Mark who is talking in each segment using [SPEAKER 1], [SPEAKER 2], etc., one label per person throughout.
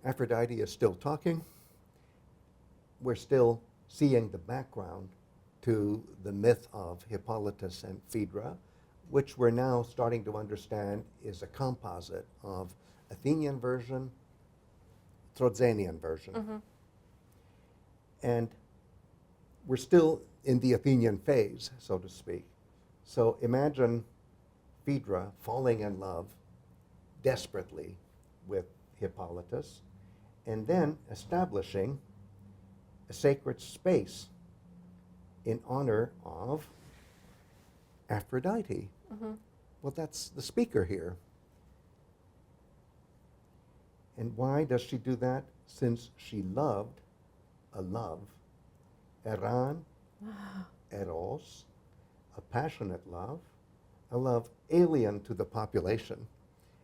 [SPEAKER 1] Aphrodite is still talking. We're still seeing the background to the myth of Hippolytus and Phaedra, which we're now starting to understand is a composite of Athenian version, Troezenian version. And we're still in the Athenian phase, so to speak. So imagine Phaedra falling in love desperately with Hippolytus, and then establishing a sacred space in honor of Aphrodite. Well, that's the speaker here. And why does she do that? Since she loved a love, eran, eros, a passionate love, a love alien to the population.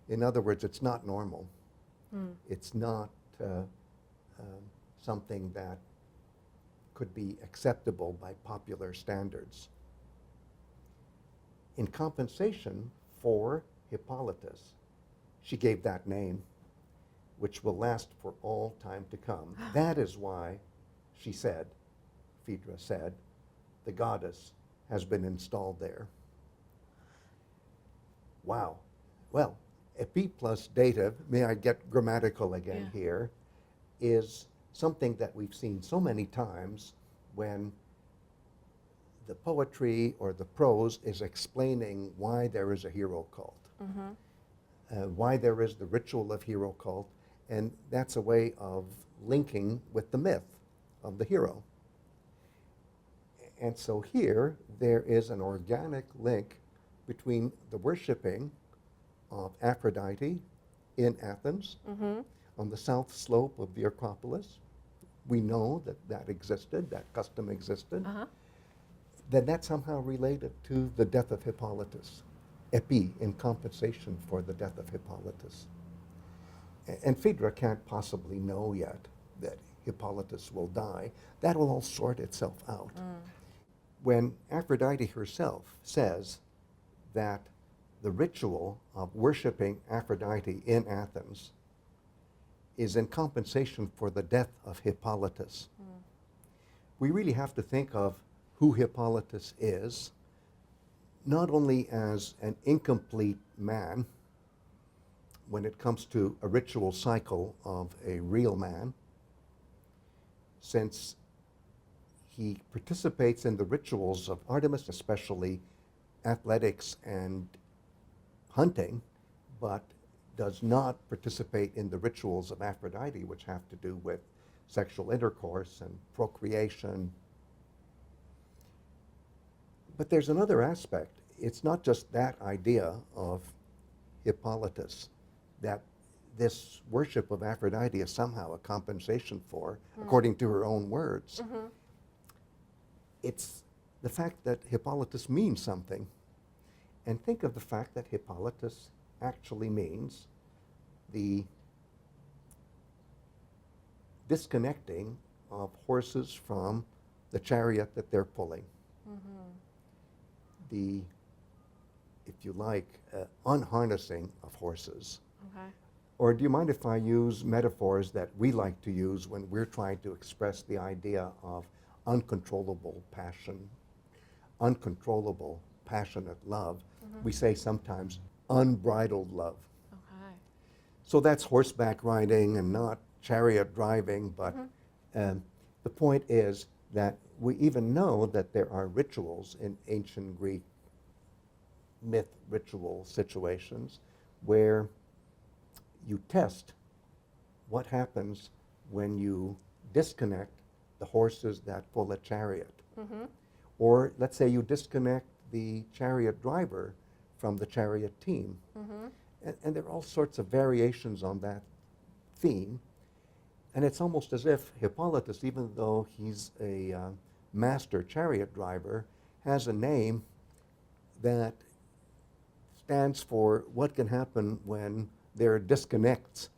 [SPEAKER 1] In other words, it's not normal. It's not something that could be acceptable by popular standards. In compensation for Hippolytus, she gave that name, which will last for all time to come. That is why she said, Phaedra said, the goddess has been installed there. Wow. Well, epi plus dative, may I get grammatical again here, is something that we've seen so many times when the poetry or the prose is explaining why there is a hero cult, why there is the ritual of hero cult, and that's a way of linking with the myth of the hero. And so here, there is an organic link between the worshipping of Aphrodite in Athens, on the south slope of the Acropolis. We know that that existed, that custom existed. Then that's somehow related to the death of Hippolytus, epi, in compensation for the death of Hippolytus. And Phaedra can't possibly know yet that Hippolytus will die. That will all sort itself out. When Aphrodite herself says that the ritual of worshiping Aphrodite in Athens is in compensation for the death of Hippolytus, we really have to think of who Hippolytus is, not only as an incomplete man when it comes to a ritual cycle of a real man, since he participates in the rituals of Artemis, especially athletics and hunting, but does not participate in the rituals of Aphrodite, which have to do with sexual intercourse and procreation. But there's another aspect. It's not just that idea of Hippolytus, that this worship of Aphrodite is somehow a compensation for, according to her own words. It's the fact that Hippolytus means something. And think of the fact that Hippolytus actually means the disconnecting of horses from the chariot that they're pulling. The, if you like, unharnessing of horses. Or do you mind if I use metaphors that we like to use when we're trying to express the idea of uncontrollable passion, uncontrollable passionate love? We say sometimes unbridled love. So that's horseback riding and not chariot driving, but the point is that we even know that there are rituals in ancient Greek myth ritual situations where you test what happens when you disconnect the horses that pull a chariot. Or let's say you disconnect the chariot driver from the chariot team. And there are all sorts of variations on that theme. And it's almost as if Hippolytus, even though he's a master chariot driver, has a name that stands for what can happen when there are disconnects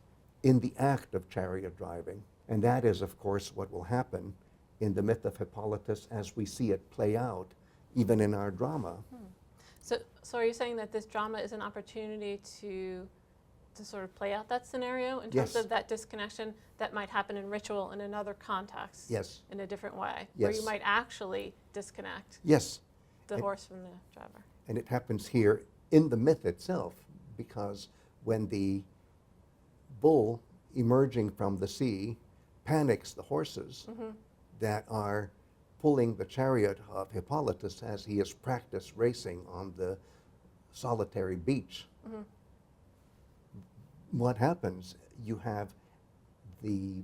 [SPEAKER 1] in the act of chariot driving. And that is, of course, what will happen in the myth of Hippolytus as we see it play out, even in our drama.
[SPEAKER 2] So are you saying that this drama is an opportunity to to sort of play out that scenario in terms
[SPEAKER 1] Yes.
[SPEAKER 2] of that disconnection that might happen in ritual in another context?
[SPEAKER 1] Yes.
[SPEAKER 2] In a different way,
[SPEAKER 1] Yes.
[SPEAKER 2] where you might actually disconnect
[SPEAKER 1] Yes.
[SPEAKER 2] the
[SPEAKER 1] And-
[SPEAKER 2] horse from the driver.
[SPEAKER 1] And it happens here in the myth itself, because when the bull emerging from the sea panics the horses that are pulling the chariot of Hippolytus as he is practice racing on the solitary beach, what happens? You have the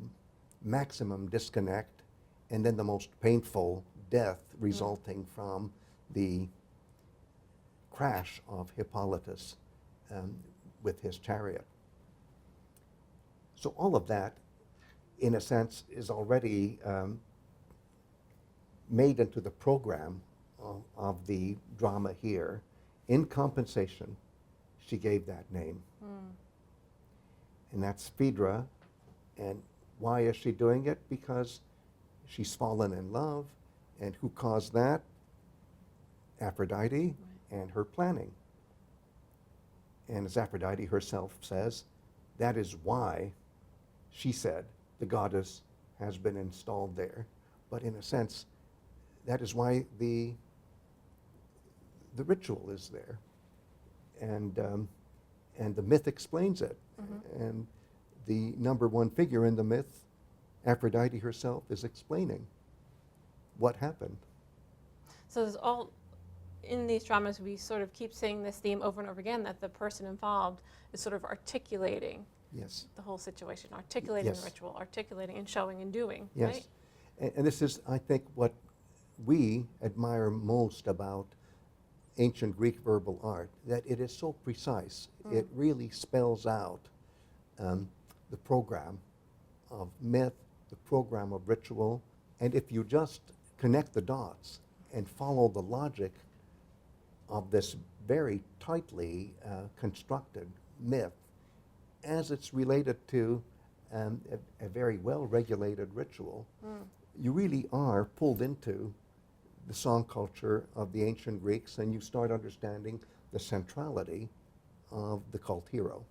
[SPEAKER 1] maximum disconnect and then the most painful death resulting from the crash of Hippolytus with his chariot. So all of that, in a sense, is already made into the program of the drama here. In compensation, she gave that name. And that's Phaedra. And why is she doing it? Because she's fallen in love. And who caused that? Aphrodite and her planning. And as Aphrodite herself says, that is why, she said, the goddess has been installed there. But in a sense, that is why the ritual is there. And the myth explains it. And the number one figure in the myth, Aphrodite herself, is explaining what happened.
[SPEAKER 2] So there's all, in these dramas, we sort of keep saying this theme over and over again, that the person involved is sort of articulating
[SPEAKER 1] Yes.
[SPEAKER 2] the whole situation, articulating
[SPEAKER 1] Yes.
[SPEAKER 2] the ritual, articulating and showing and doing,
[SPEAKER 1] Yes.
[SPEAKER 2] right?
[SPEAKER 1] And this is, I think, what we admire most about ancient Greek verbal art, that it is so precise. It really spells out the program of myth, the program of ritual. And if you just connect the dots and follow the logic of this very tightly constructed myth, as it's related to a very well-regulated ritual, you really are pulled into the song culture of the ancient Greeks, and you start understanding the centrality of the cult hero.